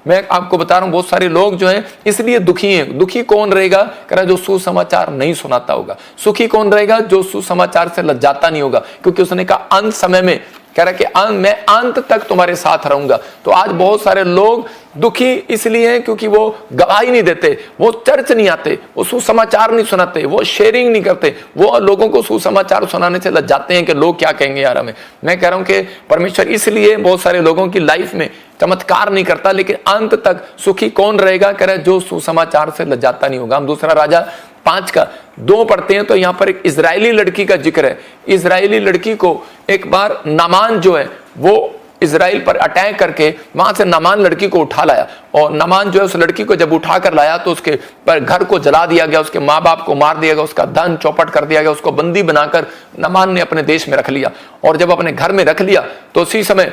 मैं आपको बता रहा हूं बहुत सारे लोग जो हैं इसलिए दुखी हैं। दुखी कौन रहेगा, कह रहा जो सुसमाचार नहीं सुनाता होगा। सुखी कौन रहेगा, जो सुसमाचार से लज्जाता नहीं होगा, क्योंकि उसने कहा अंत समय में, कह रहा कि मैं अंत तक तुम्हारे साथ रहूंगा। तो आज बहुत सारे लोग दुखी इसलिए हैं क्योंकि वो गवाही नहीं देते, वो चर्च नहीं आते, वो सुसमाचार नहीं सुनाते, वो शेयरिंग नहीं करते, वो लोगों को सुसमाचार सुनाने से लज्जाते हैं कि लोग क्या कहेंगे यार हमें। मैं कह रहा हूं कि परमेश्वर इसलिए बहुत सारे लोगों की लाइफ में चमत्कार नहीं करता, लेकिन अंत तक सुखी कौन रहेगा, कह रहा जो सुसमाचार से लज्जाता नहीं होगा। हम दूसरा राजा 5:2 पढ़ते हैं तो यहां पर एक इजरायली लड़की का जिक्र है। इजरायली लड़की को एक बार नामान जो है वो इजराइल पर अटैक करके वहां से नामान लड़की को उठा लाया, और नामान जो है उस लड़की को जब उठा कर लाया तो उसके पर घर को जला दिया गया, उसके माँ बाप को मार दिया गया, उसका धन चौपट कर दिया गया, उसको बंदी बनाकर नामान ने अपने देश में रख लिया। और जब अपने घर में रख लिया तो उसी समय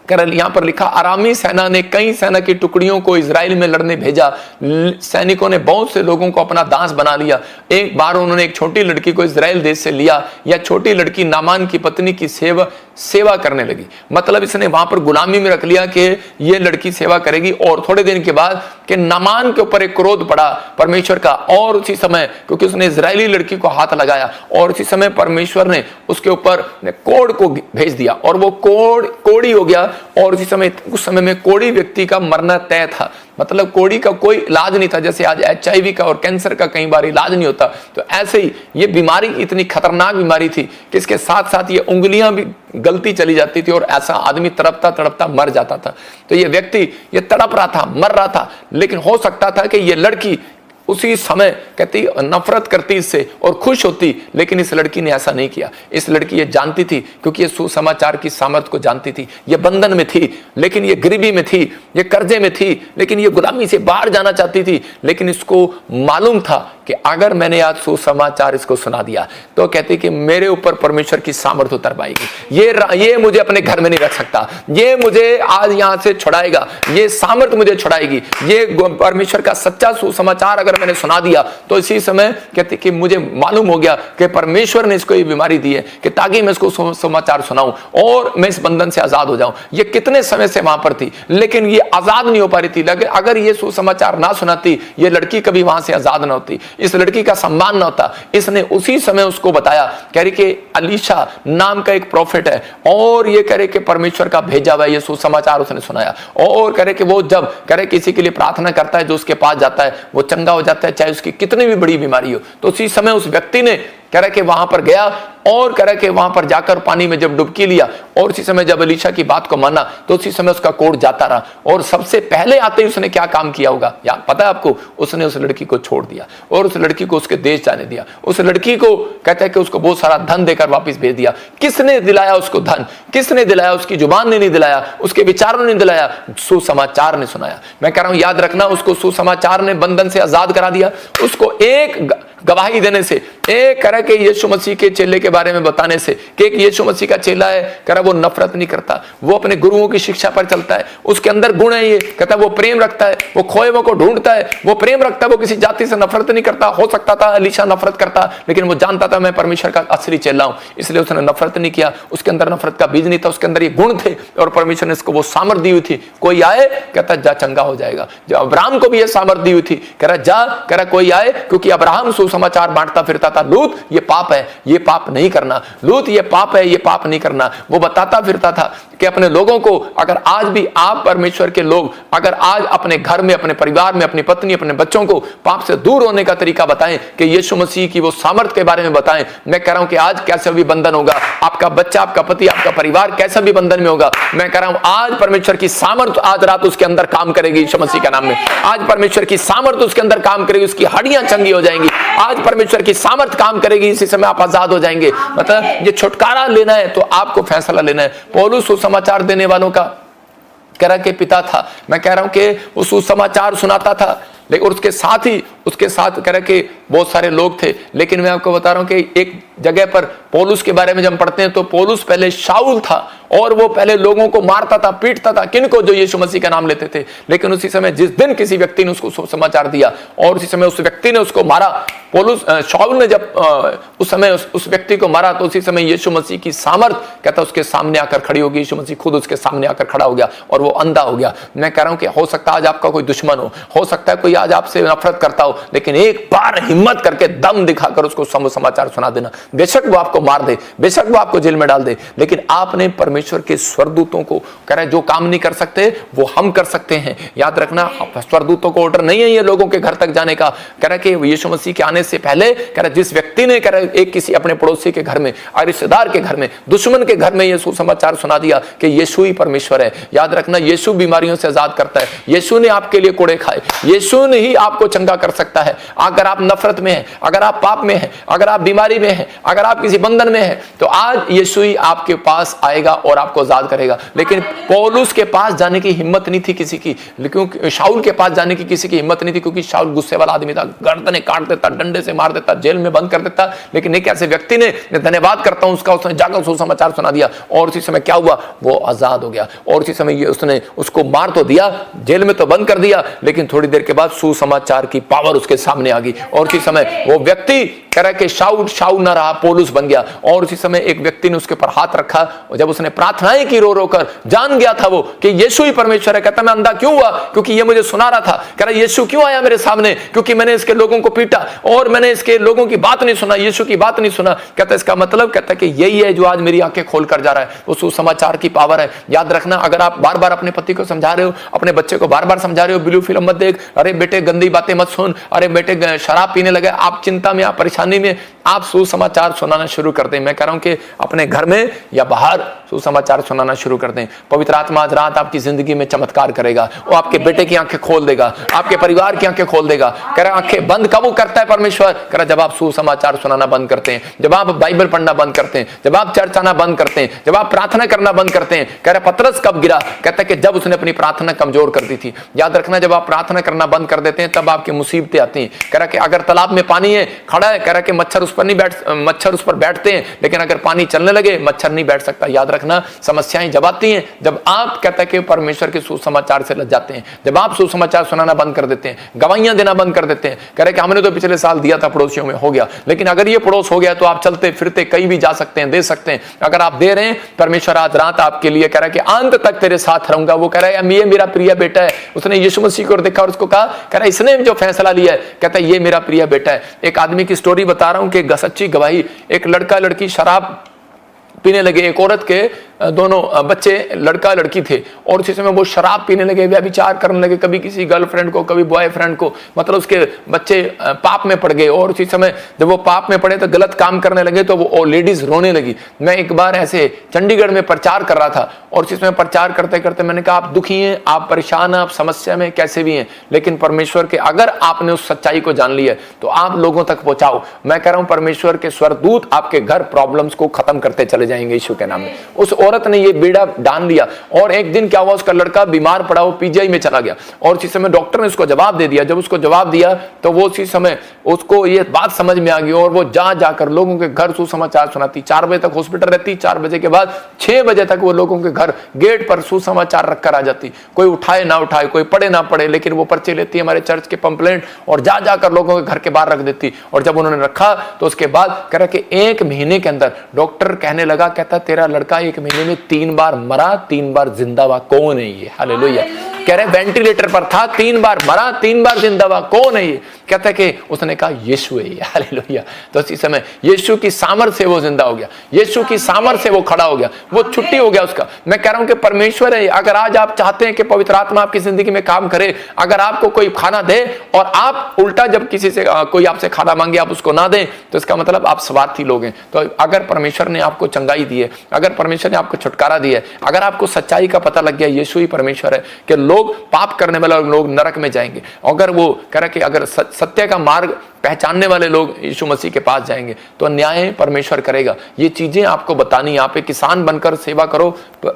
यहां पर लिखा अरामी सेना ने कई सेना की टुकड़ियों को इजराइल में लड़ने भेजा। सैनिकों ने बहुत से लोगों को अपना दास बना लिया। एक बार उन्होंने एक छोटी लड़की को इजराइल देश से लिया। यह छोटी लड़की नामान की पत्नी की सेवा करने लगी। मतलब इसने वहां पर गुलामी में रख लिया कि यह लड़की सेवा करेगी। और थोड़े दिन के बाद कि नामान के ऊपर एक क्रोध पड़ा परमेश्वर का, और उसी समय क्योंकि उसने इजरायली लड़की को हाथ लगाया, और उसी समय परमेश्वर ने उसके ऊपर कोढ़ को भेज दिया, और वो कोढ़ी हो गया। और उस समय में कोढ़ी व्यक्ति का मरना तय था। मतलब कोढ़ी का कोई इलाज नहीं था, जैसे आज HIV का और कैंसर का कई बार इलाज नहीं होता, तो ऐसे ही ये बीमारी इतनी खतरनाक बीमारी थी कि इसके साथ साथ ये उंगलियां भी गलती चली जाती थी, और ऐसा आदमी तड़पता तड़पता मर जाता था। तो ये व्यक्ति ये तड़प रहा था, मर रहा था, लेकिन हो सकता था कि ये लड़की उसी समय कहती नफरत करती इससे और खुश होती, लेकिन इस लड़की ने ऐसा नहीं किया। इस लड़की ये जानती थी, क्योंकि ये सुसमाचार की सामर्थ को जानती थी। ये बंधन में थी, लेकिन ये गरीबी में थी, ये कर्जे में थी, लेकिन ये गुलामी से बाहर जाना चाहती थी। लेकिन इसको मालूम था कि अगर मैंने आज सुसमाचार इसको सुना दिया तो कहती कि मेरे ऊपर परमेश्वर की सामर्थ उतर पाएगी। ये मुझे अपने घर में नहीं रख सकता, ये मुझे आज यहां से छुड़ाएगा, ये सामर्थ मुझे छुड़ाएगी। ये परमेश्वर का सच्चा सुसमाचार अगर मैंने सुना दिया तो इसी समय कहती कि मुझे मालूम हो गया कि परमेश्वर ने इसको ये बीमारी दी है कि ताकि मैं इसको सुसमाचार सुनाऊं और मैं इस बंधन से आजाद हो जाऊं। ये कितने समय से वहां पर थी, लेकिन ये आजाद नहीं हो पा रही थी। अगर ये सुसमाचार ना सुनाती, ये लड़की कभी वहां से आजाद ना होती, इस लड़की का सम्मान ना होता। इसने उसी समय उसको बताया, कह रही कि अलीशा नाम का एक प्रॉफिट है, और ये कह रहे कि परमेश्वर का भेजा हुआ ये सुसमाचार उसने सुनाया। और कह रहे कि वो जब कह रहे किसी के लिए प्रार्थना करता है, जो उसके पास जाता है वो चंगा हो जाता है, चाहे उसकी कितनी भी बड़ी बीमारी हो। तो उसी समय उस व्यक्ति ने कह रहा कि वहां पर गया, और कह रहा कि वहां पर जाकर पानी में जब डुबकी लिया, और उसी समय जब अलीशा की बात को माना तो उसी समय उसका कोढ़ जाता रहा। और सबसे पहले आते ही उसने क्या काम किया होगा, या पता है आपको? उसने उस लड़की को छोड़ दिया और उस लड़की को उसके देश जाने दिया। उस लड़की को कहता है कि उसको बहुत सारा धन देकर वापस भेज दिया। किसने दिलाया उसको धन? किसने दिलाया? उसकी जुबान ने नहीं दिलाया, उसके विचारों ने दिलाया, सुसमाचार ने सुनाया। मैं कह रहा हूं याद रखना, उसको सुसमाचार ने बंधन से आजाद करा दिया। उसको एक गवाही देने से, एक कह रहा कि यीशु मसीह के चेले के बारे में बताने से कि एक यीशु मसीह का चेला है, कह रहा वो नफरत नहीं करता, वो अपने गुरुओं की शिक्षा पर चलता है, उसके अंदर गुण है, ये कहता है वो प्रेम रखता है, वो खोए हुए को ढूंढता है, वो प्रेम रखता है, वो किसी जाति से नफरत नहीं करता। हो सकता था अलीशा नफरत करता, लेकिन वो जानता था मैं परमेश्वर का असली चेला हूं, इसलिए उसने नफरत नहीं किया। उसके अंदर नफरत का बीज नहीं था, उसके अंदर ये गुण थे, और परमेश्वर ने इसको वो सामर्थ दी हुई थी। कोई आए, कहता जा चंगा हो जाएगा। जो अब्राहम को भी ये सामर्थ दी हुई थी, कह रहा जा, कह रहा कोई आए, क्योंकि अब्राहम सुसमाचार बांटता फिरता था। लूत ये पाप है, ये पाप नहीं करना, लूत ये पाप है, ये पाप नहीं करना। वो बताता फिरता था कि अपने लोगों को, अगर आज भी आप परमेश्वर के लोग अगर आज अपने घर में, अपने परिवार में, अपनी पत्नी, अपने बच्चों को पाप से दूर होने का तरीका बताएं, कि यीशु मसीह की वो सामर्थ के बारे में बताएं। मैं कह रहा हूं कि आज कैसा भी बंधन होगा, आपका बच्चा, आपका पति, आपका परिवार कैसा भी बंधन में होगा, मैं कह रहा हूं आज परमेश्वर की सामर्थ आज रात उसके अंदर काम करेगी यीशु मसीह के नाम में। आज परमेश्वर की सामर्थ उसके अंदर काम करेगी, उसकी हड्डियां चंगी हो जाएंगी। आज परमेश्वर की सामर्थ काम करेगी, इसी समय आप आजाद हो जाएंगे। मतलब ये छुटकारा लेना है तो आपको फैसला लेना है। पौलुस सुसमाचार देने वालों का कह रहा कि पिता था। मैं कह रहा हूं कि वो सुसमाचार सुनाता था, लेकिन और उसके साथ कह रहे कि बहुत सारे लोग थे। लेकिन मैं आपको बता रहा हूं कि एक जगह पर पौलुस के बारे में जब हम पढ़ते हैं तो पौलुस पहले शाऊल था और वो पहले लोगों को मारता था, पीटता था, किनको? जो यीशु मसीह का नाम लेते थे। लेकिन उसी समय जिस दिन किसी व्यक्ति ने उसको समाचार दिया और उसी समय उस व्यक्ति ने उसको मारा, शाऊल ने जब उस समय उस व्यक्ति को मारा, तो उसी समय यीशु मसीह की सामर्थ कहता उसके सामने आकर खड़ी होगी। यीशु मसीह खुद उसके सामने आकर खड़ा हो गया और वो अंधा हो गया। मैं कह रहा हूं कि हो सकता है आज आपका कोई दुश्मन हो सकता है कोई आज आपसे नफरत करता हो, लेकिन एक बार हिम्मत करके दम दिखाकर उसको समाचार सुना देना। बेशक वो आपको मार दे, बेशक वो आपको जेल में डाल दे, लेकिन आपने परमेश्वर के स्वर्गदूतों को कह रहे जो काम नहीं कर सकते वो हम कर सकते हैं। याद रखना, स्वर्गदूतों को ऑर्डर नहीं है ये लोगों के घर तक जाने का। कह रहा कि यीशु मसीह के आने से पहले कह रहा जिस व्यक्ति ने कह रहा एक किसी अपने पड़ोसी के घर में, रिश्तेदार के घर में, दुश्मन के घर में ये सुसमाचार सुना दिया कि यीशु ही परमेश्वर है। याद रखना, यीशु बीमारियों से आजाद करता है, यीशु ने आपके लिए कोड़े खाए, यीशु ने ही आपको चंगा कर सकता है। अगर आप नफरत में हैं, अगर आप पाप में हैं, अगर आप बीमारी में हैं, अगर आप किसी बंधन में हैं, तो आज यीशु ही आपके पास आएगा और आपको आजाद करेगा। लेकिन पौलुस के पास जाने की हिम्मत नहीं थी किसी की, लेकिन शाऊल के पास जाने की किसी की हिम्मत नहीं थी, क्योंकि शाऊल गुस्से वाला आदमी था, गर्दनें काट देता, डंडे से मार देता, जेल में बंद कर देता। लेकिन एक ऐसे व्यक्ति ने, धन्यवाद करता हूं उसका, उसने जाकर सुसमाचार सुना दिया और उसी समय क्या हुआ, वो आजाद हो गया। और उसी समय ये उसने उसको मार तो दिया, जेल में तो बंद कर दिया, लेकिन थोड़ी देर के बाद सुसमाचार की पावर उसके सामने आ गई और उसी समय वो व्यक्ति कह रहा कि शाऊल ना रहा, पौलुस बन गया। और उसी समय एक व्यक्ति ने उसके ऊपर हाथ रखा और जब उसने प्रार्थनाएं की रो रो कर, जान गया था वो कि यीशु ही परमेश्वर है। कहता मैं अंधा क्यों हुआ, क्योंकि ये मुझे सुना रहा था। कह रहा यीशु क्यों आया मेरे सामने, क्योंकि मैंने इसके लोगों को पीटा और मैंने इसके लोगों की बात नहीं सुना, यीशु की बात नहीं सुना। कहता इसका मतलब, कहता कि यही है जो आज मेरी आंखें खोल कर जा रहा है, वो सुसमाचार की पावर है। याद रखना, अगर आप बार बार अपने पति को समझा रहे हो, अपने बच्चे को बार बार समझा रहे हो, ब्लू फिल्म मत देख, अरे बेटे गंदी बातें मत सुन, अरे बेटे शराब पीने लगे, आप चिंता में, आप परेशानी में, आप सुसमाचार सुनाना शुरू कर दें। मैं कह रहा हूं कि अपने घर में या बाहर सुसमाचार सुनाना शुरू कर दें। पवित्र आत्मा आज रात आपकी जिंदगी में चमत्कार करेगा, वो आपके बेटे की आंखें खोल देगा, आपके परिवार की आंखें खोल देगा। कह रहा आंखें बंद कब करता है परमेश्वर, कह रहा जब आप सुसमाचार सुनाना बंद करते हैं, जब आप बाइबल पढ़ना बंद करते हैं, जब आप चर्च आना बंद करते हैं, जब आप प्रार्थना करना बंद करते हैं। कह रहा पतरस कब गिरा, कहता है कि जब उसने अपनी प्रार्थना कमजोर कर दी थी। याद रखना, जब आप प्रार्थना करना बंद कर देते हैं तब आपकी मुसीबतें आती हैं। कह रहा कि अगर तालाब में पानी है, खड़ा है, कह रहा कि मच्छर उस पर बैठते हैं, लेकिन अगर पानी चलने लगे मच्छर नहीं बैठ सकता। याद रखना, समस्याएं जब आती हैं जब आप कहता है कि परमेश्वर के सुसमाचार से लग जाते हैं, जब आप सुसमाचार सुनाना बंद कर देते हैं, गवाहियां देना बंद कर देते हैं। कह रहे कि हमने तो पिछले साल दिया था पड़ोसियों में, हो गया, लेकिन अगर ये पड़ोस हो गया तो आप चलते फिरते कहीं भी जा सकते हैं, दे सकते हैं। अगर आप दे रहे हैं, परमेश्वर आज रात आपके लिए कह रहा है कि अंत तक तेरे साथ रहूंगा। वो कह रहा है ये मेरा प्रिय बेटा है। उसने यीशु मसीह को देखा और उसको कहा, कह रहा इसने जो फैसला लिया है, कहता है ये मेरा प्रिय बेटा है। एक आदमी की स्टोरी बता रहा हूं कि सच्ची गवाही, एक लड़का लड़की शराब पीने लगे, एक औरत के दोनों बच्चे, लड़का लड़की थे, और उसी समय वो शराब पीने लगे, व्यभिचार करने लगे, कभी किसी गर्लफ्रेंड को, कभी बॉयफ्रेंड को, मतलब उसके बच्चे पाप में पड़ गए। और उसी समय जब वो पाप में पड़े तो गलत काम करने लगे, तो वो लेडीज रोने लगी। मैं एक बार ऐसे चंडीगढ़ में प्रचार कर रहा था और उसी समय प्रचार करते करते मैंने कहा आप दुखी हैं, आप परेशान हैं, आप समस्या में कैसे भी हैं, लेकिन परमेश्वर के अगर आपने उस सच्चाई को जान लिया तो आप लोगों तक पहुंचाओ। मैं कह रहा हूं परमेश्वर के स्वर्गदूत आपके घर प्रॉब्लम्स को खत्म करते चले जाएंगे यीशु के नाम में। उस औरत ने ये बीड़ा डाल लिया और एक दिन क्या हुआ, उसका लड़का बीमार पड़ा, वो पीजीआई में चला गया और उसी समय डॉक्टर ने उसको जवाब दे दिया। जब उसको जवाब दिया तो वो उसी समय उसको ये बात समझ में आ गई और वो जाकर लोगों के घर सुसमाचार सुनाती। 4 बजे तक हॉस्पिटल रहती, 4 बजे के बाद 6 बजे तक वो लोगों के घर गेट पर सुसमाचार रखकर आ जाती। कोई उठाए ना उठाए, कोई पढ़े ना पढ़े, लेकिन वो पर्चे लेती हमारे चर्च के पंपलेट और जाकर लोगों के घर के बाहर रख देती। और जब उन्होंने रखा तो उसके बाद कह रहा कि 1 महीने के अंदर डॉक्टर कहने लगा, कहता तेरा लड़का 1 महीने में 3 बार मरा, 3 बार जिंदा हुआ। कौन है ये? हालेलुया। कह रहे वेंटिलेटर पर था, 3 बार मरा, 3 बार जिंदा हुआ। कौन है ये? कहता है कि उसने कहा यीशु है ये। हालेलुया। तो इसी समय यीशु की सामर्थ से वो जिंदा हो गया, यीशु की सामर्थ से वो खड़ा हो गया, वो छुट्टी हो गया उसका। मैं कह रहा हूं कि परमेश्वर है। अगर आज आप चाहते हैं कि पवित्र आत्मा आपकी जिंदगी में काम करे, अगर आपको कोई खाना दे और आप उल्टा जब किसी से कोई आपसे खाना मांगे आप उसको ना दें, तो इसका मतलब आप स्वार्थी लोग हैं। तो अगर परमेश्वर ने आपको चंगाई दी है, अगर परमेश्वर ने आपको छुटकारा दिया है, अगर आपको सच्चाई का पता लग गया यीशु ही परमेश्वर है, कि लोग, पाप करने वाले लोग नरक में जाएंगे। अगर वो कह रहा कि अगर सत्य का मार्ग पहचानने वाले लोग यीशु मसीह के पास जाएंगे तो न्याय परमेश्वर करेगा। ये चीजें आपको बतानी, यहाँ पे किसान बनकर सेवा करो।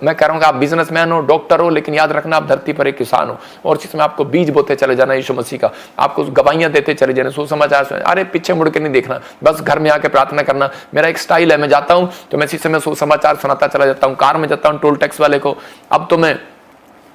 मैं कह रहा हूँ कि आप बिजनेसमैन हो, डॉक्टर हो, लेकिन याद रखना आप धरती पर एक किसान हो, और जिसमें आपको बीज बोते चले जाना यीशु मसीह का, आपको गवाहियां देते चले जाना, सुसमाचार सुनाना। अरे पीछे मुड़ के नहीं देखना, बस घर में आके प्रार्थना करना। मेरा एक स्टाइल है, मैं जाता हूँ तो मैं इसी समय सुसमाचार सुनाता चला जाता हूँ, कार में जाता हूँ टोल टैक्स वाले को। अब तो मैं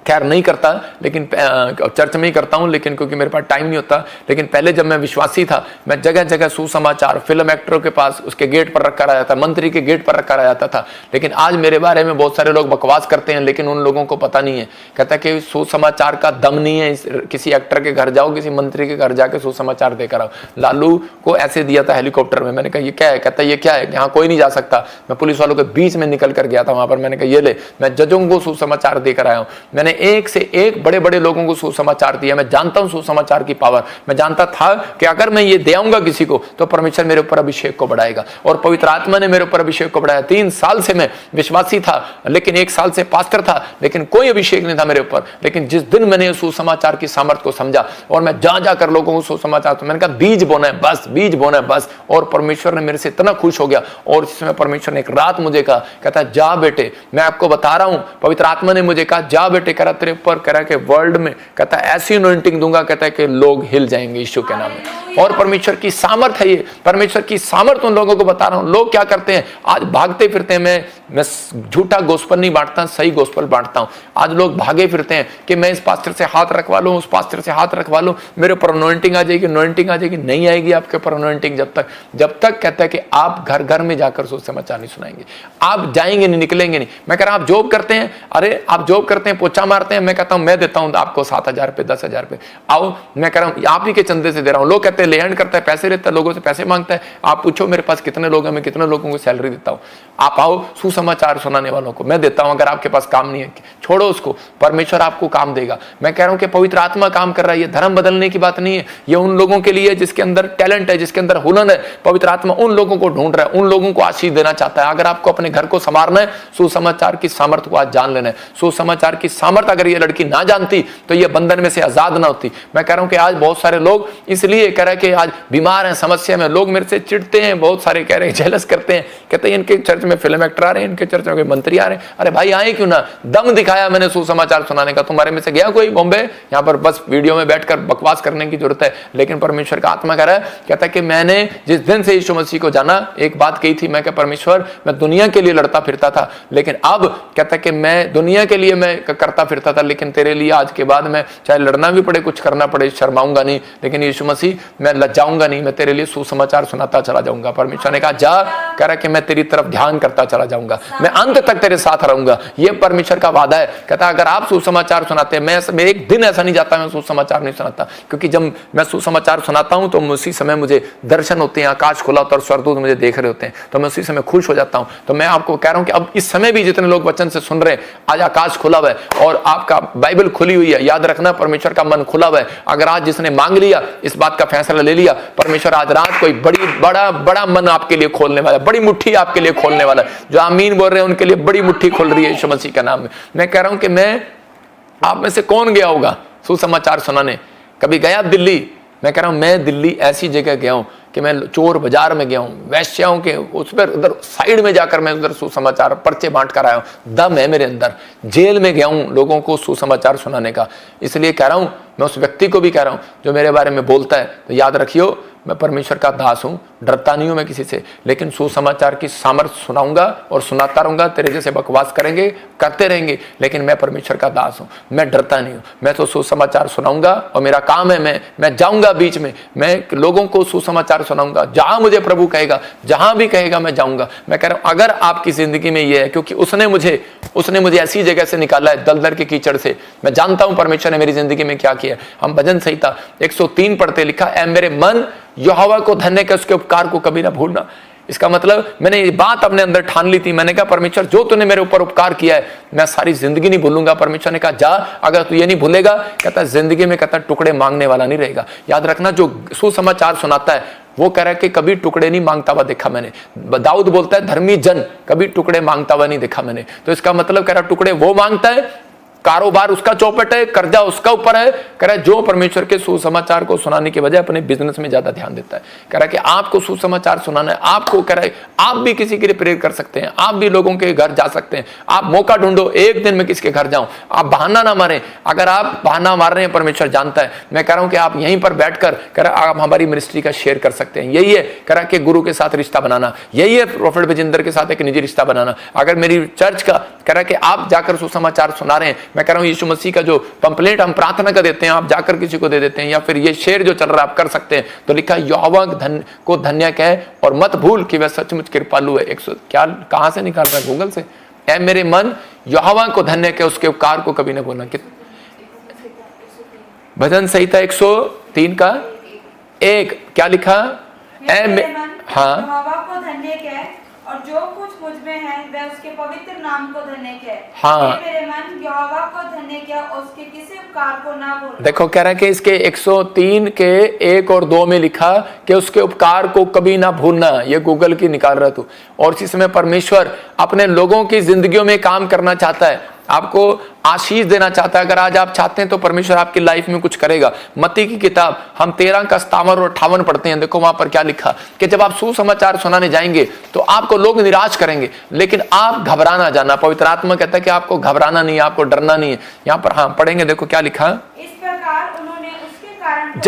खैर नहीं करता, लेकिन चर्च में ही करता हूं, लेकिन क्योंकि मेरे पास टाइम नहीं होता। लेकिन पहले जब मैं विश्वासी था, मैं जगह जगह सुसमाचार फिल्म एक्टरों के पास उसके गेट पर रखा रहा था, मंत्री के गेट पर रखा जाता था। लेकिन आज मेरे बारे में बहुत सारे लोग बकवास करते हैं, लेकिन उन लोगों को पता नहीं है। कहता है कि सुसमाचार का दम नहीं है। किसी एक्टर के घर जाओ, किसी मंत्री के घर जाके सुसमाचार देकर आओ। लालू को ऐसे दिया था हेलीकॉप्टर में। मैंने कहा ये क्या है? कहता है ये क्या है, यहाँ कोई नहीं जा सकता। मैं पुलिस वालों के बीच में निकल कर गया था वहां पर। मैंने कहा ये ले, मैं जजों को सुसमाचार देकर आया हूँ। मैंने एक से एक बड़े बड़े लोगों को सुसमाचार दिया। मैं जानता हूं सुसमाचार की पावर। मैं जानता था कि अगर मैं ये दे आऊंगा किसी को तो परमेश्वर मेरे ऊपर अभिषेक को बढ़ाएगा, और पवित्र आत्मा ने मेरे ऊपर अभिषेक को बढ़ाया। 3 साल से मैं विश्वासी था, लेकिन 1 साल से पास्टर था, लेकिन कोई अभिषेक नहीं था मेरे ऊपर। लेकिन जिस दिन मैंने सुसमाचार की सामर्थ को समझा और मैं जा जाकर लोगों को सुसमाचार, तो मैंने कहा बीज बोना है बस, बीज बोना है बस। और परमेश्वर ने मेरे से इतना खुश हो गया। और इसमें परमेश्वर ने एक रात मुझे कहा, कहता जा बेटे, मैं आपको बता रहा हूं, पवित्र आत्मा ने मुझे कहा जा बेटे, कह रहा तेरे ऊपर, कह रहा कि वर्ल्ड में, कहता है ऐसी अनॉइंटिंग दूंगा, कहता है कि लोग हिल जाएंगे यीशु के नाम में। और परमेश्वर की सामर्थ है ये, परमेश्वर की सामर्थ उन लोगों को बता रहा हूं। लोग क्या करते हैं आज, भागते फिरते हैं। मैं झूठा गोस्पल नहीं बांटता, सही गोस्पल बांटता हूं। आज लोग भागे फिरते हैं कि मैं इस पास्टर से हाथ रखवा लूं, उस पास्टर से हाथ रखवा लूं, मेरे ऊपर अनॉइंटिंग आ जाएगी, अनॉइंटिंग आ जाएगी। नहीं आएगी आपके ऊपर अनॉइंटिंग जब तक कहता है कि आप घर घर में जाकर सुसमाचार नहीं सुनाएंगे। आप जाएंगे नहीं, निकलेंगे नहीं। मैं कह रहा हूं आप जॉब करते हैं, अरे आप जॉब करते हैं, पोछा मारते हैं, मैं कहता हूं मैं देता हूं आपको 7,000 रुपए, 10,000 रुपए, आओ। मैं कह रहा हूं आप ही के चंदे से दे रहा हूं। लोग कहते हैं ले हैंड करता है, पैसे लेता है, लोगों से पैसे मांगता है। आप पूछो मेरे पास कितने लोग हैं, मैं कितने लोगों को सैलरी देता हूं। आप आओ, सुसमाचार सुनाने वालों को मैं देता हूं। अगर आपके पास काम नहीं है, छोड़ो उसको, परमेश्वर आपको काम देगा। मैं कह रहा हूं कि पवित्र आत्मा काम कर रहा है। ये धर्म बदलने की बात नहीं है, ये उन लोगों के लिए जिसके अंदर टैलेंट है, जिसके अंदर हुनर है। पवित्र आत्मा उन लोगों को ढूंढ रहा है, उन लोगों को आशीष देना चाहता है। अगर आपको अपने घर को संवारना है, सुसमाचार की सामर्थ को आज जान लेना है। सुसमाचार की सामर्थ अगर ये लड़की ना जानती तो ये बंधन में से आजाद ना होती। मैं कह रहा हूं कि आज बहुत सारे लोग इसलिए कह रहे हैं कि आज बीमार हैं, समस्या में, लोग मेरे से चिढ़ते हैं, बहुत सारे कह रहे हैं, जेलस करते हैं, कहते हैं इनके चर्च में फिल्म एक्टर आ रहे हैं, इनके चर्च में मंत्री आ रहे हैं। अरे भाई आए क्यों ना, दम दिखाया मैंने सुसमाचार सुनाने का। तुम्हारे में से गया कोई बॉम्बे? यहाँ पर बस वीडियो में बैठकर बकवास करने की जरूरत है। लेकिन परमेश्वर का आत्मा कह रहा है, कहता है कि मैंने जिस दिन से यीशु मसीह को जाना, एक बात कही थी, मैं क्या परमेश्वर, मैं दुनिया के लिए लड़ता फिरता था, लेकिन अब कहता है कि मैं दुनिया के लिए मैं करता फिरता था, लेकिन तेरे लिए आज के बाद मैं चाहे लड़ना भी पड़े, कुछ करना पड़े, शर्माऊंगा नहीं। लेकिन यीशु मसीह मैं लज्जाऊंगा नहीं, मैं तेरे लिए सुसमाचार सुनाता चला जाऊंगा। परमेश्वर ने कहा जा, कह रहा कि मैं तेरी तरफ ध्यान करता चला जाऊंगा, मैं अंत तक तेरे साथ रहूंगा। ये परमेश्वर का वादा है। कहता अगर आप सुसमाचार सुनाते हैं, मैं एक दिन ऐसा नहीं जाता मैं सुसमाचार नहीं सुनाता, क्योंकि जब मैं सुसमाचार सुनाता हूं तो उसी समय मुझे दर्शन होते हैं, आकाश खुला होता है और स्वर्गदूत मुझे देख रहे होते हैं, तो मैं उसी समय खुश हो जाता हूं। तो मैं आपको कह रहा हूं कि अब इस समय भी जितने लोग वचन से सुन रहे हैं, आज आकाश खुला हुआ है और आपका बाइबल खुली हुई है। याद रखना परमेश्वर का मन खुला हुआ है। अगर आज जिसने मांग लिया, इस बात का फैसला ले लिया, परमेश्वर आज रात कोई बड़ा मन आपके लिए खोलने वाला है, बड़ी मुट्ठी आपके लिए खोलने वाला है। जो आमीन बोल रहे हैं उनके लिए बड़ी मुट्ठी खोल रही है यीशु मसीह का नाम में। मैं कह रहा हूं कि मैं आप में से कौन गया होगा सुसमाचार सुनाने? कभी गया दिल्ली? मैं कह रहा हूं मैं दिल्ली ऐसी जगह गया हूं कि मैं चोर बाजार में गया हूं, वैश्याओं के उस पर उधर साइड में जाकर मैं उधर सुसमाचार पर्चे बांट कर आया हूं। दम है मेरे अंदर। जेल में गया हूं लोगों को सुसमाचार सुनाने का। इसलिए कह रहा हूं, मैं उस व्यक्ति को भी कह रहा हूं जो मेरे बारे में बोलता है, तो याद रखियो मैं परमेश्वर का दास हूं, डरता नहीं हूं मैं किसी से, लेकिन सुसमाचार की सामर्थ सुनाऊंगा और सुनाता रहूंगा। तेरे जैसे बकवास करेंगे, करते रहेंगे, लेकिन मैं परमेश्वर का दास हूं, मैं डरता नहीं हूं। मैं तो सुसमाचार सुनाऊंगा और मेरा काम है, मैं जाऊंगा बीच में, मैं लोगों को सुसमाचार सुनाऊंगा। जहां मुझे प्रभु कहेगा, जहां भी कहेगा मैं जाऊंगा। मैं कह रहा हूं अगर आपकी जिंदगी में ये है, क्योंकि उसने मुझे ऐसी जगह से निकाला है, दलदल के कीचड़ से। मैं जानता हूं परमेश्वर ने मेरी जिंदगी में क्या किया। हम भजन संहिता 103 पढ़ते, लिखा ऐ मेरे मन यहोवा को धन्य कर, उसके उपकार को कभी ना भूलना। इसका मतलब मैंने ये बात अपने अंदर ठान ली थी। मैंने कहा परमेश्वर जो तूने मेरे ऊपर उपकार किया है मैं सारी जिंदगी नहीं भूलूंगा। परमेश्वर ने कहा जा, अगर तू ये नहीं भूलेगा, कहता जिंदगी में कहता टुकड़े मांगने वाला नहीं रहेगा। याद रखना जो सुसमाचार सुनाता है वो कह रहा है कि कभी टुकड़े नहीं मांगता हुआ देखा मैंने। दाऊद बोलता है धर्मी जन कभी टुकड़े मांगता हुआ नहीं देखा मैंने। तो इसका मतलब कह रहा टुकड़े वो मांगता है कारोबार उसका चौपट है, कर्जा उसका ऊपर है। कह रहा है जो परमेश्वर के सुसमाचार को सुनाने के बजाय अपने बिजनेस में ज्यादा ध्यान देता है। कह रहा है कि आपको सुसमाचार सुनाना है, आपको कह रहा है आप भी किसी के लिए प्रेयर कर सकते हैं, आप भी लोगों के घर जा सकते हैं। आप मौका ढूंढो, एक दिन में किसके घर जाऊं, आप बहाना ना मारें। अगर आप बहाना मार रहे हैं, परमेश्वर जानता है। मैं कह रहा हूं कि आप यहीं पर बैठकर कह रहा आप हमारी मिनिस्ट्री का शेयर कर सकते हैं। यही है कह रहा कि गुरु के साथ रिश्ता बनाना, यही है प्रोफेट विजेंद्र के साथ एक निजी रिश्ता बनाना। अगर मेरी चर्च का कह रहा है कि आप जाकर सुसमाचार सुना रहे हैं, मैं कह रहा हूं यीशु मसीह का जो पंपलेट हम प्रार्थना का देते हैं, आप जाकर किसी को दे देते हैं, या फिर ये शेर जो चल रहा है आप कर सकते हैं। तो लिखा यहोवा को धन्य कहे और मत भूल कि वह सचमुच कृपालु है। 100 क्या कहां से निकाल रहा है, गूगल से। ऐ मेरे मन यहोवा को धन्य कहे, उसके उपकार को कभी न भूलना। भजन संहिता 103 का 1 क्या लिखा, हाँ यहोवा को धन्य कहे और जो कुछ मुझ में है वह उसके पवित्र नाम को धन्य कहे। हाँ मेरे मन यहोवा को धन्य कहे और उसके किसी उपकार को ना भूल। देखो कह रहा है कि इसके 103 के 1 और 2 में लिखा कि उसके उपकार को कभी ना भूलना। ये गूगल की निकाल रहा तू। और इसी समय परमेश्वर अपने लोगों की जिंदगियों में काम करना चाहता है, आपको आशीष देना चाहता है। अगर आज आप चाहते हैं तो परमेश्वर आपकी लाइफ में कुछ करेगा। मत्ती की किताब हम 13 का 57 और 58 पढ़ते हैं। देखो वहां पर क्या लिखा कि जब आप सुसमाचार सुनाने जाएंगे तो आपको लोग निराश करेंगे, लेकिन आप घबराना जाना। पवित्र आत्मा कहता है कि आपको घबराना नहीं है, आपको डरना नहीं है। यहाँ पर हाँ पढ़ेंगे, देखो क्या लिखा। इस प्रकार उन्होंने उसके कारण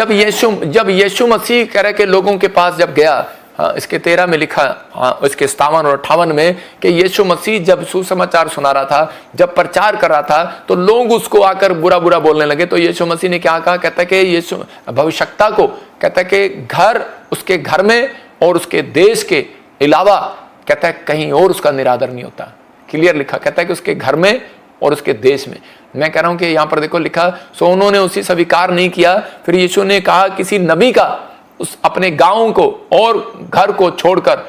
जब यीशु मसीह कह रहे के लोगों के पास जब गया, हाँ इसके 13 में लिखा, हाँ इसके 57 और 58 में कि यीशु मसीह जब सुसमाचार सुना रहा था, जब प्रचार कर रहा था, तो लोग उसको आकर बुरा बुरा बोलने लगे। तो यीशु मसीह ने क्या कहा, कहता है कि यीशु भविष्यवक्ता को कहता है कि घर उसके घर में और उसके देश के अलावा कहता है कहीं और उसका निरादर नहीं होता। क्लियर लिखा, कहता है कि उसके घर में और उसके देश में। मैं कह रहा हूं कि यहां पर देखो लिखा, सो उन्होंने उसी स्वीकार नहीं किया। फिर यीशु ने कहा किसी नबी का उस अपने गांव को और घर को छोड़कर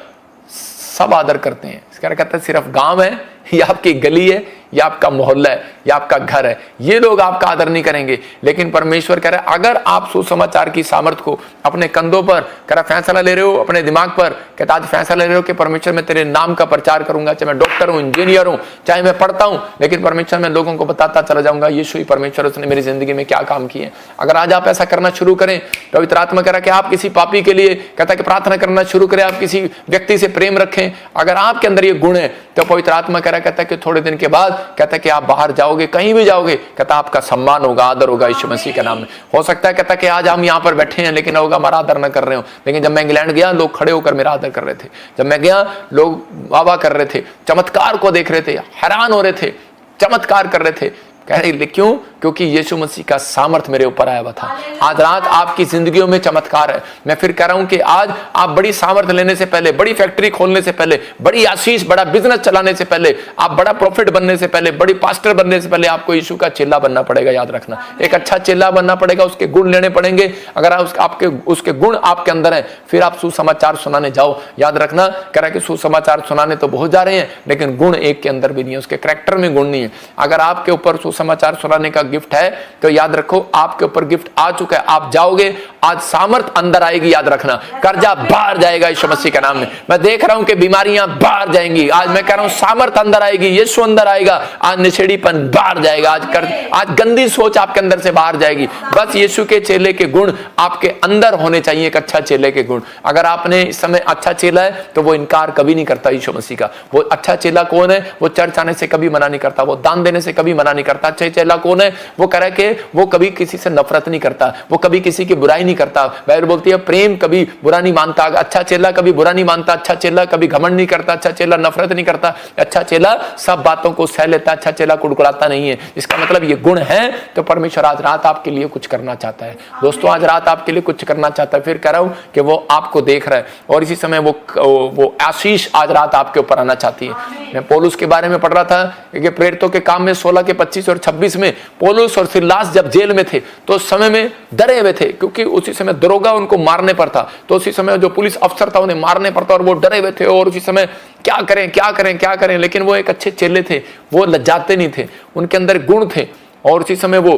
सब आदर करते हैं। कहता है सिर्फ गांव है या आपकी गली है या आपका मोहल्ला है या आपका घर है, ये लोग आपका आदर नहीं करेंगे। लेकिन परमेश्वर कह रहा है अगर आप सुसमाचार की सामर्थ को अपने कंधों पर कह रहा फैसला ले रहे हो, अपने दिमाग पर कहता आज फैसला ले रहे हो कि परमेश्वर मैं तेरे नाम का प्रचार करूंगा, चाहे मैं डॉक्टर हूं, इंजीनियर हूं, चाहे मैं पढ़ता हूं, लेकिन परमेश्वर मैं लोगों को बताता चला जाऊंगा यीशु ही परमेश्वर, उसने मेरी जिंदगी में क्या काम किए। अगर आज आप ऐसा करना शुरू करें, पवित्र आत्मा कह रहा कि आप किसी पापी के लिए कहता कि प्रार्थना करना शुरू करें, आप किसी व्यक्ति से प्रेम रखें, अगर आपके अंदर ये गुण है तो पवित्र आत्मा कह रहा कहता कि थोड़े दिन के बाद कहता कि आप बाहर जाओगे, कहीं भी जाओगे, कहता आपका सम्मान होगा, आदर होगा यीशु मसीह के नाम में। हो सकता है कहता कि आज हम यहाँ पर बैठे हैं लेकिन लोग हमारा आदर न कर रहे हो, लेकिन जब मैं इंग्लैंड गया लोग खड़े होकर मेरा आदर कर रहे थे। जब मैं गया लोग वाह कर रहे थे, चमत्कार को देख रहे थे, हैरान हो रहे थे, चमत्कार कर रहे थे। कह रहे क्यों? क्योंकि यीशु मसीह का सामर्थ्य मेरे ऊपर आया हुआ था। आज रात आपकी जिंदगियों में चमत्कार है। मैं फिर कह रहा हूं कि आज आप बड़ी सामर्थ्य लेने से पहले, बड़ी फैक्ट्री खोलने से पहले, बड़ी आशीष, बड़ा बिजनेस चलाने से पहले, आप बड़ा प्रॉफिट बनने से पहले, बड़ी पास्टर बनने से पहले आपको यीशु का चेला बनना पड़ेगा। याद रखना, एक अच्छा चेला बनना पड़ेगा, उसके गुण लेने पड़ेंगे। अगर आपके उसके गुण आपके अंदर है, फिर आप सुसमाचार सुनाने जाओ। याद रखना, कह रहा कि सुसमाचार सुनाने तो बहुत जा रहे हैं लेकिन गुण एक के अंदर भी नहीं है, उसके कैरेक्टर में गुण नहीं है। अगर आपके ऊपर सुसमाचार सुनाने का गिफ्ट है तो याद रखो आपके ऊपर गिफ्ट आ चुका है, आप जाओगे, आज सामर्थ अंदर आएगी। याद रखना, कर्जा बाहर जाएगा यीशु मसीह के नाम में। मैं देख रहा हूं कि बीमारियां बाहर जाएंगी। आज मैं कह रहा हूं सामर्थ अंदर आएगी, यीशु अंदर आएगा। आज निछेड़ीपन बाहर जाएगा, आज गंदी सोच आपके अंदर से बाहर जाएगी। बस यीशु के चेले के गुण आपके अंदर होने चाहिए, एक अच्छा चेले के गुण। अगर आपने इस समय अच्छा चेला है तो वो इनकार कभी नहीं करता यीशु मसीह का। वो अच्छा चेला कौन है? वो चर्च आने से कभी मना नहीं करता, वो दान देने से कभी मना नहीं करता। अच्छा चेला कौन है? वो कह रहा है कि वो कभी किसी से नफरत नहीं करता, वो कभी किसी की बुराई नहीं करता। बाइबल बोलती है प्रेम कभी बुरा नहीं मानता। अच्छा चेला कभी बुरा नहीं मानता, अच्छा चेला कभी घमंड नहीं करता, अच्छा चेला नफरत नहीं करता, अच्छा चेला सब बातों को सह लेता, अच्छा चेला कुड़कुड़ाता नहीं है। इसका मतलब ये गुण है तो परमेश्वर आज रात आपके लिए कुछ करना चाहता है। दोस्तों आज रात आपके लिए कुछ करना चाहता है। फिर कह रहा हूं कि वो आपको देख रहा है और इसी समय वो आशीष आज रात आपके ऊपर आना चाहती है। मैं पौलुस के बारे में पढ़ रहा था कि प्रेरितों के काम में 16 के 25 और 26 में पौलुस और सिलास जब जेल में थे तो उस समय में डरे हुए थे, क्योंकि उसी समय दरोगा उनको मारने पर था। तो उसी समय जो पुलिस अफसर था उन्हें मारने पर था और वो डरे हुए थे और उसी समय क्या करें क्या करें क्या करें। लेकिन वो एक अच्छे चेले थे, वो लज्जाते नहीं थे, उनके अंदर गुण थे और उसी समय वो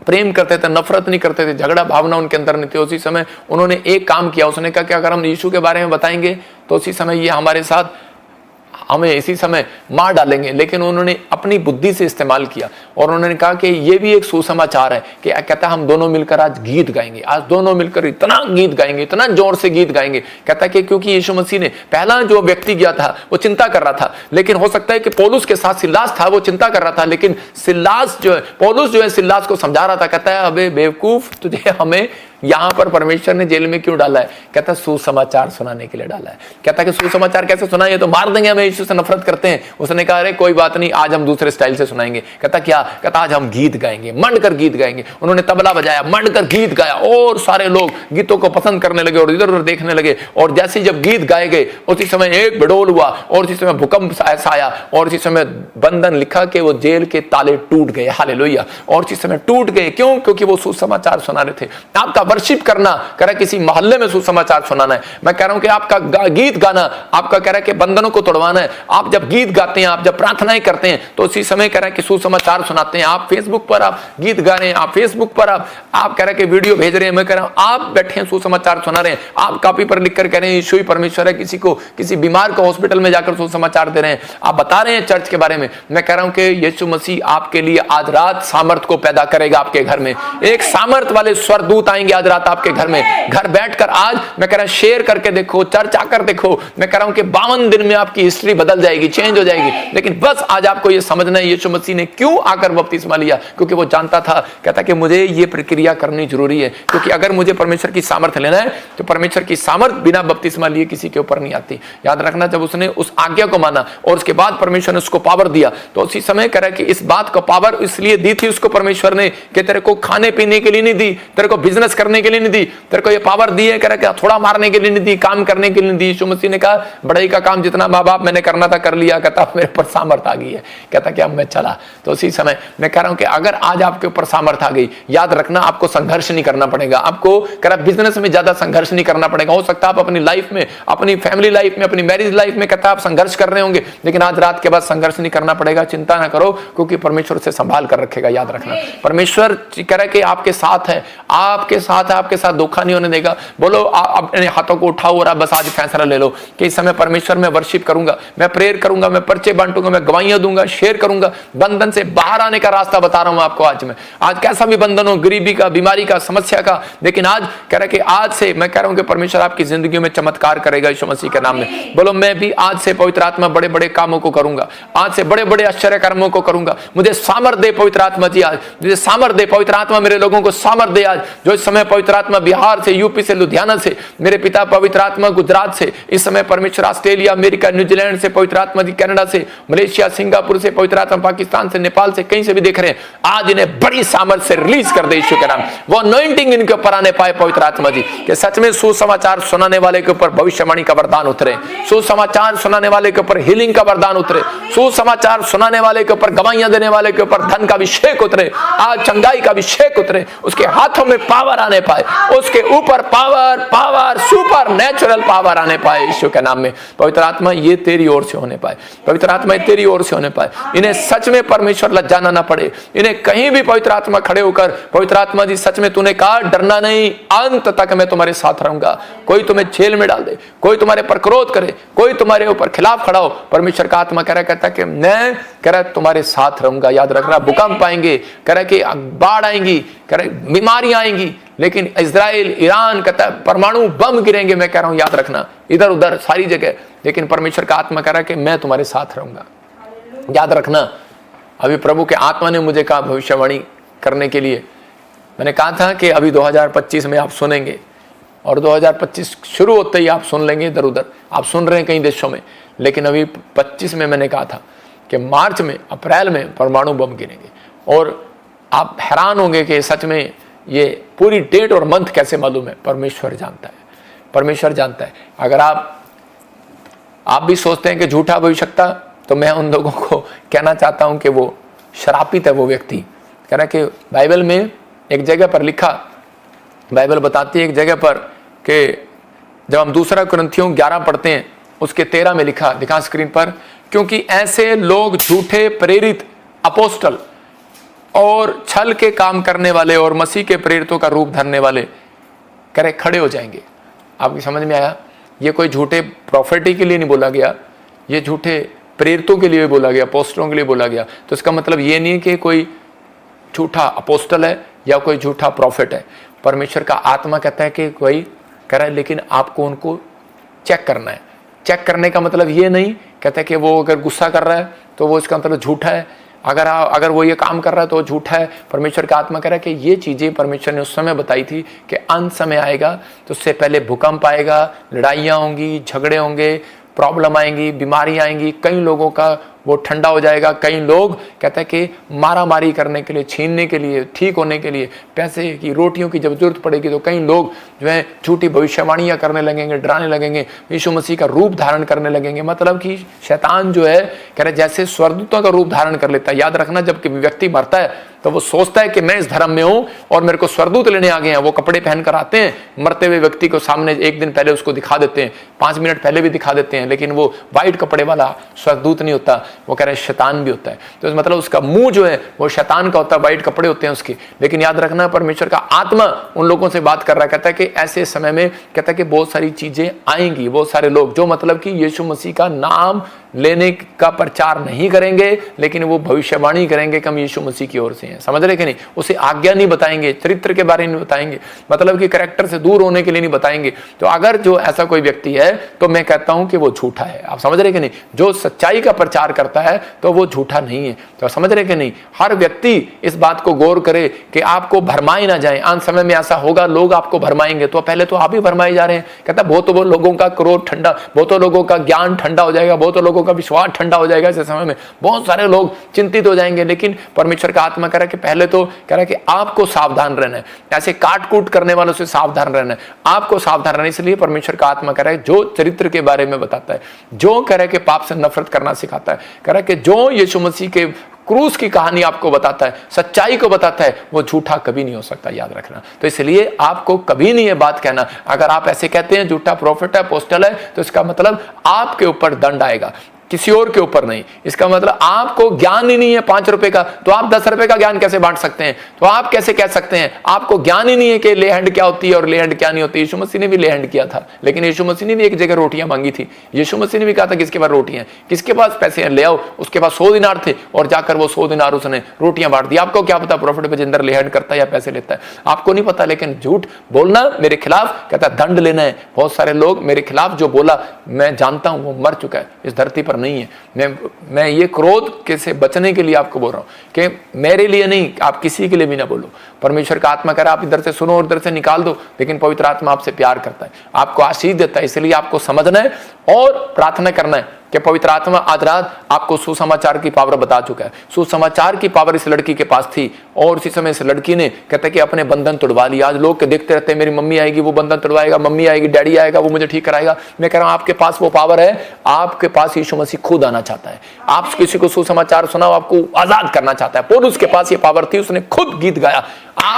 प्रेम करते थे, नफरत नहीं करते थे, झगड़ा भावना उनके अंदर नहीं थी। उसी समय उन्होंने एक काम किया, उसने कहा कि अगर हम यीशु के बारे में बताएंगे तो उसी समय ये हमारे साथ हमें इसी समय मार डालेंगे, लेकिन उन्होंने अपनी बुद्धि से इस्तेमाल किया और उन्होंने कहा कि ये भी एक सुसमाचार है कि कहता है हम दोनों मिलकर आज गीत गाएंगे, आज दोनों मिलकर इतना गीत गाएंगे, इतना जोर से गीत गाएंगे। कहता है कि क्योंकि यीशु मसीह ने पहला जो व्यक्ति गया था वो चिंता कर रहा था, लेकिन हो सकता है कि पौलुस के साथ सिल्लास था, वो चिंता कर रहा था, लेकिन सिल्लास जो है, पौलुस जो है सिल्लास को समझा रहा था। कहता है अबे बेवकूफ, तुझे हमें यहां पर परमेश्वर ने जेल में क्यों डाला है? कहता है सुसमाचार सुनाने के लिए डाला है। कहता है कि सुसमाचार कैसे सुनाए, तो मार देंगे, हमें यीशु से नफरत करते हैं। उसने कहा अरे कोई बात नहीं, आज हम दूसरे स्टाइल से सुनाएंगे। कहता क्या? कहता आज हम गीत गाएंगे, मंड कर गीत गाएंगे। उन्होंने तबला बजाया, मंड कर गीत गाया और सारे लोग गीतों को पसंद करने लगे और इधर उधर देखने लगे। और जैसे जब गीत गाए गए उसी समय एक बिडोल हुआ और उसी समय भूकंप ऐसा आया और उसी समय बंधन लिखा कि वो जेल के ताले टूट गए। हालेलुया। और उसी समय टूट गए, क्यों? क्योंकि वो सुसमाचार सुना रहे थे। आपका वर्शिप करना कह रहा है किसी मोहल्ले में सुसमाचार सुनाना है। मैं कह रहा हूं कि आपका गीत गाना आपका कह रहा है कि बंधनों को तोड़वाना है। आप जब गीत गाते हैं, आप जब प्रार्थनाएं करते हैं, तो उसी समय कह रहा है कि सुसमाचार सुनाते हैं। आप फेसबुक पर आप गीत गा रहे हैं, आप फेसबुक पर आप कह रहे हैं कि वीडियो भेज रहे हैं। मैं कह रहा हूं आप बैठे हैं सुसमाचार सुना रहे हैं। आप कॉपी पर लिख कर कह रहे हैं यीशु ही परमेश्वर है, किसी बीमार को हॉस्पिटल में जाकर सुसमाचार दे रहे हैं, आप बता रहे हैं चर्च के बारे में। मैं कह रहा हूं कि यीशु मसीह आपके लिए आज रात सामर्थ को पैदा करेगा। आपके घर में एक सामर्थ वाले स्वर्गदूत आएंगे आज रात आपके घर में। घर बैठकर आज मैं कह रहा हूं शेयर करके देखो, चर्च आकर देखो। मैं कह रहा हूं कि 52 दिन में आपकी हिस्ट्री बदल जाएगी, चेंज हो जाएगी। लेकिन बस आज आपको यह समझना है यीशु मसीह ने क्यों आकर बपतिस्मा लिया, क्योंकि वो जानता था, कहता कि मुझे ये प्रक्रिया करनी जरूरी है, क्योंकि अगर मुझे परमेश्वर की सामर्थ लेना है तो परमेश्वर की सामर्थ बिना बपतिस्मा लिए किसी के ऊपर नहीं आती। याद रखना, जब उसने उस आज्ञा को माना और उसके बाद परमेश्वर ने उसको पावर दिया, तो उसी समय कह रहा है कि इस बात को पावर इसलिए दी थी उसको परमेश्वर ने कि तेरे को खाने पीने के लिए नहीं दी, तेरे को बिजनेस करने के लिए नहीं दी, तेरे को ये पावर दी है, कह रहा है थोड़ा मारने के लिए नहीं दी, काम करने के लिए नहीं दी। यीशु मसीह ने कहा बड़ाई का काम जितना माँ बाप मैंने करना था कर लिया, कहता मेरे पर सामर्थ आ गई है, कहता कि अब मैं चला। तो उसी समय मैं कह रहा हूं कि अगर आज आपके ऊपर सामर्थ आ गई, याद रखना आपको संघर्ष नहीं करना पड़ेगा। आपको कह रहा बिजनेस में ज्यादा संघर्ष नहीं करना पड़ेगा। हो सकता है आप अपनी लाइफ में, अपनी फैमिली लाइफ में, अपनी मैरिज लाइफ में कहता आप संघर्ष कर रहे होंगे, लेकिन आज रात के बाद संघर्ष नहीं करना पड़ेगा। चिंता ना करो, क्योंकि परमेश्वर से संभाल कर रखेगा। याद रखना परमेश्वर कह रहा है कि आपके साथ है, आपके साथ है, आपके साथ धोखा नहीं होने देगा। बोलो अपने हाथों को उठाओ और बस आज फैसला ले लो कि इस समय परमेश्वर में वर्शिप करूंगा, मैं प्रेयर करूंगा, मैं पर्चे बांटूंगा, मैं गवाहियां दूंगा, शेयर करूंगा। बंधन से बाहर आने का रास्ता बता रहा हूं आपको। आज कैसा भी बंधन हो, गरीबी का, बीमारी का, समस्या का, लेकिन आज कह रहा है कि आज से मैं कह रहा हूं कि परमेश्वर आपकी जिंदगी में चमत्कार करेगा यीशु मसीह के नाम में। बोलो मैं भी आज से पवित्र आत्मा बड़े बड़े कामों को करूंगा, आज से बड़े बड़े आश्चर्य कर्मों को करूंगा। मुझे सामर्थ दे पवित्र आत्मा जी, आज मुझे सामर्थ दे पवित्र आत्मा, मेरे लोगों को सामर्थ दे आज। जो इस समय पवित्र आत्मा बिहार से, यूपी से, लुधियाना से, मेरे पिता पवित्र आत्मा गुजरात से, इस समय परमेश्वर ऑस्ट्रेलिया, अमेरिका, न्यूजीलैंड से पवित्र आत्मा जी, कनाडा से, मलेशिया, सिंगापुर से पवित्र आत्मा, पाकिस्तान से, नेपाल से, कहीं से भी देख रहे हैं, आज इन्हें बड़ी सामर्थ से रिलीज कर दे यीशु के नाम। वो अनॉइंटिंग इनके ऊपर आने पाए पवित्र आत्मा जी, कि सच में सुसमाचार सुनाने वाले के ऊपर भविष्यवाणी का वरदान उतरे, सुसमाचार सुनाने वाले के ऊपर हीलिंग का वरदान उतरे, सुसमाचार सुनाने वाले के ऊपर, गवाहियां देने वाले के ऊपर धन का अभिषेक उतरे, आज चंगाई का अभिषेक उतरे, उसके हाथों में पावर आने पाए, उसके ऊपर power power super natural power आने पाए यीशु के नाम में। पवित्र आत्मा ये तेरी ओर से होने पाए, पवित्र आत्मा ये तेरी ओर से होने पाए। इन्हें सच में परमेश्वर लज्जाना ना पड़े, इन्हें कहीं भी पवित्र आत्मा खड़े होकर, पवित्र आत्मा जी सच में तूने कहा डरना नहीं, अंत तक मैं तुम्हारे साथ रहूंगा। कोई तुम्हें जेल में डाल दे, कोई तुम्हारे पर क्रोध करे, कोई तुम्हारे ऊपर खिलाफ खड़ा हो, परमेश्वर का आत्मा कह रहा कहता कि मैं कह रहा तुम्हारे साथ रहूंगा। याद रख रहा, भूकंप आएंगे, कह रहा कि बाढ़ आएंगी, कह रहा बीमारियां आएंगी, लेकिन इजराइल, ईरान कहता है परमाणु बम गिरेंगे। मैं कह रहा हूं याद रखना, इधर उधर सारी जगह, लेकिन परमेश्वर का आत्मा कह रहा है कि मैं तुम्हारे साथ रहूंगा। याद रखना, अभी प्रभु के आत्मा ने मुझे कहा भविष्यवाणी करने के लिए। मैंने कहा था कि अभी 2025 में आप सुनेंगे, और 2025 शुरू होते ही आप सुन लेंगे। इधर उधर आप सुन रहे हैं कई देशों में, लेकिन अभी 25 में मैंने कहा था कि मार्च में, अप्रैल में परमाणु बम गिरेंगे। और आप हैरान होंगे कि सच में ये पूरी डेट और मंथ कैसे मालूम है? परमेश्वर जानता है, परमेश्वर जानता है। अगर आप भी सोचते हैं कि झूठा भविष्यवक्ता, तो मैं उन लोगों को कहना चाहता हूं कि वो श्रापित है वो व्यक्ति। कह रहा है कि बाइबल में एक जगह पर लिखा, बाइबल बताती है एक जगह पर कि जब हम दूसरा कुरिन्थियों 11 पढ़ते हैं, उसके 13 में लिखा, दिखा स्क्रीन पर, क्योंकि ऐसे लोग झूठे प्रेरित, अपोस्टल और छल के काम करने वाले और मसीह के प्रेरितों का रूप धरने वाले करे खड़े हो जाएंगे। आपकी समझ में आया? ये कोई झूठे प्रॉफिटी के लिए नहीं बोला गया, ये झूठे प्रेरितों के लिए बोला गया, अपोस्टलों के लिए बोला गया। तो इसका मतलब ये नहीं है कि कोई झूठा अपोस्टल है या कोई झूठा प्रॉफिट है। परमेश्वर का आत्मा कहता है कि कोई कह रहा है, लेकिन आपको उनको चेक करना है। चेक करने का मतलब ये नहीं कहता है कि वो अगर गुस्सा कर रहा है तो वो इसका मतलब झूठा है, अगर वो ये काम कर रहा है तो झूठा है। परमेश्वर का आत्मा कह रहा है कि ये चीज़ें परमेश्वर ने उस समय बताई थी कि अंत समय आएगा, तो उससे पहले भूकंप आएगा, लड़ाइयाँ होंगी, झगड़े होंगे, प्रॉब्लम आएंगी, बीमारियाँ आएंगी, कई लोगों का वो ठंडा हो जाएगा। कई लोग कहते हैं कि मारामारी करने के लिए, छीनने के लिए, ठीक होने के लिए, पैसे की, रोटियों की जब जरूरत पड़ेगी तो कई लोग जो है झूठी भविष्यवाणियाँ करने लगेंगे, डराने लगेंगे, यीशु मसीह का रूप धारण करने लगेंगे। मतलब कि शैतान जो है कह रहे जैसे स्वर्गदूतों का रूप धारण कर लेता है। याद रखना, जब व्यक्ति मरता है तो वो सोचता है कि मैं इस धर्म में हूं और मेरे को स्वर्गदूत लेने आ गए हैं। वो कपड़े पहन कर आते हैं, मरते हुए व्यक्ति को सामने एक दिन पहले उसको दिखा देते हैं, 5 मिनट पहले भी दिखा देते हैं, लेकिन वो व्हाइट कपड़े वाला स्वर्गदूत नहीं होता, वो कह रहे हैं शैतान भी होता है। तो मतलब उसका मुंह जो है वो शैतान का होता है, व्हाइट कपड़े होते हैं उसके। लेकिन याद रखना, परमेश्वर का आत्मा उन लोगों से बात कर रहा है, कहता है कि ऐसे समय में कहता है कि बहुत सारी चीजें आएंगी, बहुत सारे लोग जो मतलब कि यीशु मसीह का नाम लेने का प्रचार नहीं करेंगे, लेकिन वो भविष्यवाणी करेंगे कि हम यीशु मसीह की ओर से हैं। समझ रहे कि नहीं? उसे आज्ञा नहीं बताएंगे, चरित्र के बारे में नहीं बताएंगे, मतलब कि कैरेक्टर से दूर होने के लिए नहीं बताएंगे। तो अगर जो ऐसा कोई व्यक्ति है तो मैं कहता हूं कि वो झूठा है। आप समझ रहे कि नहीं? जो सच्चाई का प्रचार करता है तो वो झूठा नहीं है। तो समझ रहे कि नहीं? हर व्यक्ति इस बात को गौर करे कि आपको भरमाए ना जाए। अंत समय में ऐसा होगा, लोग आपको भरमाएंगे, तो पहले तो आप ही भरमाए जा रहे हैं। कहता बहुत लोगों का क्रोध ठंडा, बहुतों लोगों का ज्ञान ठंडा हो जाएगा, बहुतों लोगों का विश्वास ठंडा हो जाएगा। ऐसे समय में बहुत सारे लोग चिंतित हो जाएंगे। लेकिन परमेश्वर का आत्मा कह रहा है कि पहले तो कह रहा है कि आपको सावधान रहना है, ऐसे काट कूट करने वालों से सावधान रहना है, आपको सावधान रहना है। इसलिए परमेश्वर का आत्मा कह रहा है जो चरित्र के बारे में बताता है, जो कह रहा है कि पाप से नफरत करना सिखाता है, कह रहा है कि जो यीशु मसीह के क्रूस की कहानी आपको बताता है, सच्चाई को बताता है, वो झूठा कभी नहीं हो सकता। याद रखना। तो इसलिए आपको कभी नहीं ये बात कहना। अगर आप ऐसे कहते हैं झूठा प्रॉफिट है, अपोस्टल है, तो इसका मतलब आपके ऊपर दंड आएगा, किसी और के ऊपर नहीं। इसका मतलब आपको ज्ञान ही नहीं है 5 रुपए का, तो आप 10 रुपए का ज्ञान कैसे बांट सकते हैं? तो आप कैसे कह सकते हैं आपको ज्ञान ही नहीं है कि ले हैंड क्या होती है और ले हैंड क्या नहीं होती? यीशु मसीह ने भी ले हैंड किया था, लेकिन यीशु मसीह ने भी एक जगह रोटियां मांगी थी। यीशु मसीह ने भी कहा था किसके पास रोटियां, किसके पास पैसे हैं, ले आओ। उसके पास 100 दिनार थे और जाकर वो 100 दिनार उसने रोटियां बांट दी। आपको क्या पता प्रॉफिट बजिंदर ले हैंड करता है या पैसे लेता है? आपको नहीं पता। लेकिन झूठ बोलना मेरे खिलाफ, कहता दंड लेना है। बहुत सारे लोग मेरे खिलाफ जो बोला, मैं जानता हूं वो मर चुका है, इस धरती पर नहीं है। मैं ये क्रोध के से बचने के लिए आपको बोल रहा हूं कि मेरे लिए नहीं, आप किसी के लिए भी ना बोलो। परमेश्वर का आत्मा कह रहा है आप इधर से सुनो और इधर से निकाल दो, लेकिन पवित्र आत्मा आपसे प्यार करता है, आपको आशीष देता है। इसलिए आपको समझना है और प्रार्थना करना है कि पवित्र आत्मा आज रात आपको सुसमाचार की पावर बता चुका है। सुसमाचार की पावर इस लड़की के पास थी और उसी समय इस लड़की ने कहते कि अपने बंधन तोड़वा लिया। आज लोग के देखते रहते हैं मेरी मम्मी आएगी वो बंधन तोड़वाएगा, मम्मी आएगी, डैडी आएगा वो मुझे ठीक कराएगा। मैं कह रहा हूं आपके पास वो पावर है, आपके पास यीशु मसीह खुद आना चाहता है। आप किसी को सुसमाचार सुनाओ, आपको आजाद करना चाहता है। पौलुस के पास ये पावर थी, उसने खुद गीत गाया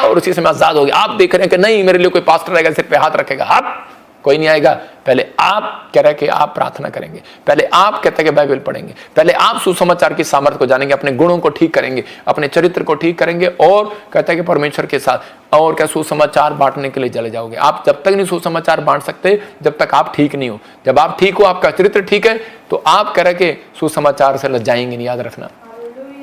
और उसी समय आजाद हो गया। आप देख रहे हैं कि नहीं मेरे लिए कोई पास्टर आएगा सिर पे हाथ रखेगा, आप कोई नहीं आएगा। पहले आप कह रहे कि आप प्रार्थना करेंगे, पहले आप कहते हैं कि बाइबल पढ़ेंगे, पहले आप सुसमाचार की सामर्थ्य को जानेंगे, अपने गुणों को ठीक करेंगे, अपने चरित्र को ठीक करेंगे और कहते हैं कि परमेश्वर के साथ और क्या सुसमाचार बांटने के लिए चले जाओगे। आप जब तक नहीं सुसमाचार बांट सकते जब तक आप ठीक नहीं हो। जब आप ठीक हो, आपका चरित्र ठीक है, तो आप कह रहे कि सुसमाचार से लजाएंगे नहीं। याद रखना,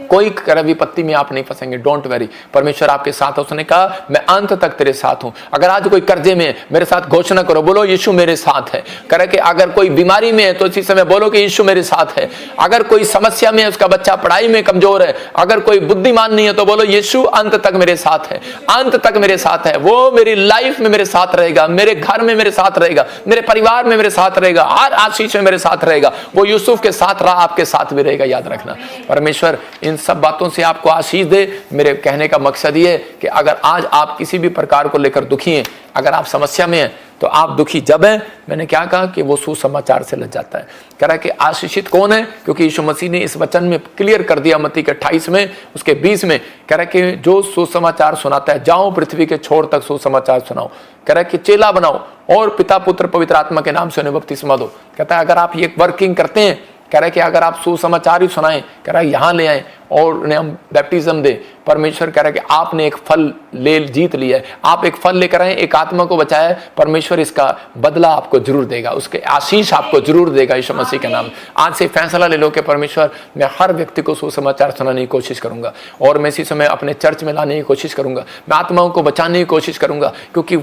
कोई कर विपत्ति में आप नहीं फंसेंगे। डोंट वेरी, परमेश्वर आपके साथ है। उसने कहा मैं अंत तक तेरे साथ हूं। अगर आज कोई कर्जे में है, मेरे साथ घोषणा करो, बोलो यीशु मेरे साथ है। करे कि अगर कोई बीमारी में है तो इसी समय बोलो कि यीशु मेरे साथ है। अगर कोई समस्या में है, उसका बच्चा पढ़ाई में कमजोर है, अगर कोई बुद्धिमान नहीं है तो बोलो यीशु अंत तक मेरे साथ है, अंत तक मेरे साथ है। वो मेरी लाइफ में मेरे साथ रहेगा, मेरे घर में मेरे साथ रहेगा, मेरे परिवार में मेरे साथ रहेगा, हर आशीष में मेरे साथ रहेगा। वो यूसुफ के साथ रहा, आपके साथ भी रहेगा। याद रखना, परमेश्वर इन सब बातों से आपको आशीष दे। मेरे कहने का मकसद ये है कि अगर आज आप किसी भी प्रकार को लेकर दुखी हैं, अगर आप समस्या में हैं, तो आप दुखी जब हैं, मैंने क्या कहा कि वो सुसमाचार से लग जाता है। कह रहा है कि आशीषित कौन है, क्योंकि यीशु मसीह ने इस वचन में क्लियर कर दिया मत्ती के 28 में उसके 20 में। कह रहा है कि जो सुसमाचार सुनाता है, जाओ पृथ्वी के छोर तक सुसमाचार सुनाओ। कह रहा है कि चेला बनाओ और पिता पुत्र पवित्र आत्मा के नाम से उन्हें बपतिस्मा दो। कहता है अगर आप ये वर्किंग करते हैं कह रहा है कि अगर आप सुसमाचार ही सुनाएं, कह रहा है यहाँ ले आए और उन्हें हम बैप्टिज्म दे। परमेश्वर कह रहा है कि आपने एक फल ले जीत लिया है, आप एक फल लेकर आए, एक आत्मा को बचाया है, परमेश्वर इसका बदला आपको जरूर देगा, उसके आशीष आपको जरूर देगा यीशु मसीह के नाम। आज से फैसला ले लो कि परमेश्वर मैं हर व्यक्ति को सुसमाचार सुनाने की कोशिश करूंगा और मैं इसी समय अपने चर्च में लाने की कोशिश करूंगा, मैं आत्माओं को बचाने की कोशिश करूंगा, क्योंकि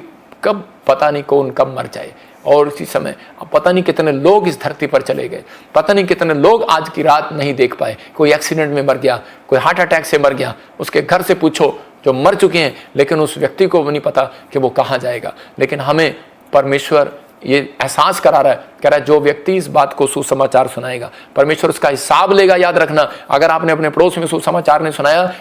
कब पता नहीं कौन कब मर जाए। और इसी समय पता नहीं कितने लोग इस धरती पर चले गए, पता नहीं कितने लोग आज की रात नहीं देख पाए, कोई एक्सीडेंट में मर गया, कोई हार्ट अटैक से मर गया, उसके घर से पूछो जो मर चुके हैं, लेकिन उस व्यक्ति को नहीं पता कि वो कहाँ जाएगा। लेकिन हमें परमेश्वर ये एहसास करा रहा है, कह रहा है जो व्यक्ति इस बात को सुसमाचार सुनाएगा परमेश्वर उसका हिसाब लेगा। याद रखना, अगर आपने अपने पड़ोस में सुसमाचार नहीं सुनाया,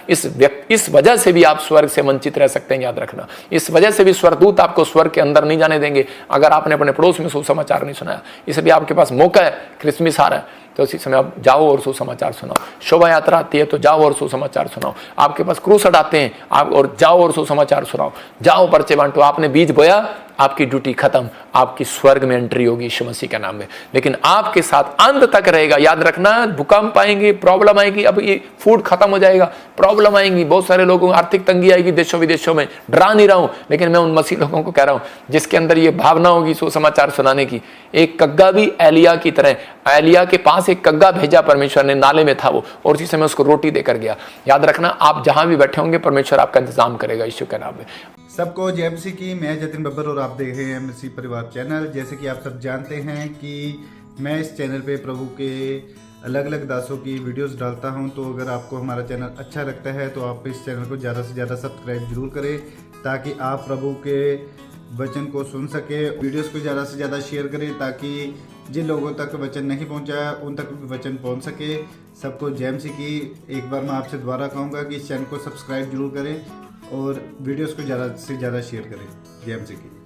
इस वजह से भी आप स्वर्ग से वंचित रह सकते हैं। याद रखना, इस वजह से भी स्वर्गदूत आपको स्वर्ग के अंदर नहीं जाने देंगे अगर आपने अपने पड़ोस में सुसमाचार नहीं सुनाया। इसलिए आपके पास मौका है, क्रिसमस आ रहा है तो इसी समय आप जाओ और सुसमाचार सुनाओ। शोभा यात्रा आती है तो जाओ और सुसमाचार सुनाओ। आपके पास क्रूसड आते हैं आप और जाओ और सुसमाचार सुनाओ, जाओ पर्चे बांटो। आपने बीज बोया, आपकी ड्यूटी खत्म, आपकी स्वर्ग में एंट्री होगी यीशु मसीह के नाम में। लेकिन आपके साथ अंत तक रहेगा। याद रखना, भूकंप आएंगे, प्रॉब्लम आएगी, अब ये फूड खत्म हो जाएगा, प्रॉब्लम आएंगी, बहुत सारे लोगों को आर्थिक तंगी आएगी देशों विदेशों में। डरा नहीं रहा हूं, लेकिन मैं उन मसीह लोगों को कह रहा हूं जिसके अंदर ये भावना होगी सुसमाचार सुनाने की। एक कग्गा भी एलिया की तरह, एलिया के पास एक कग्गा भेजा परमेश्वर ने, नाले में था वो, और उसी समय उसको रोटी देकर गया। याद रखना, आप जहां भी बैठे होंगे परमेश्वर आपका इंतजाम करेगा यीशु के नाम में। सबको जय मसीह की। मैं जतिन बब्बर और आप देख रहे हैं मसीह परिवार चैनल। जैसे कि आप सब जानते हैं कि मैं इस चैनल पे प्रभु के अलग अलग दासों की वीडियोस डालता हूं, तो अगर आपको हमारा चैनल अच्छा लगता है तो आप इस चैनल को ज़्यादा से ज़्यादा सब्सक्राइब जरूर करें, ताकि आप प्रभु के वचन को सुन सके। वीडियोस को ज़्यादा से ज़्यादा शेयर करें ताकि जिन लोगों तक वचन नहीं पहुंचा उन तक भी वचन पहुंच सके। सबको जय मसीह की। एक बार मैं आपसे दोबारा कहूँगा कि इस चैनल को सब्सक्राइब जरूर करें और वीडियोस को ज़्यादा से ज़्यादा शेयर करें। जय मसीह की।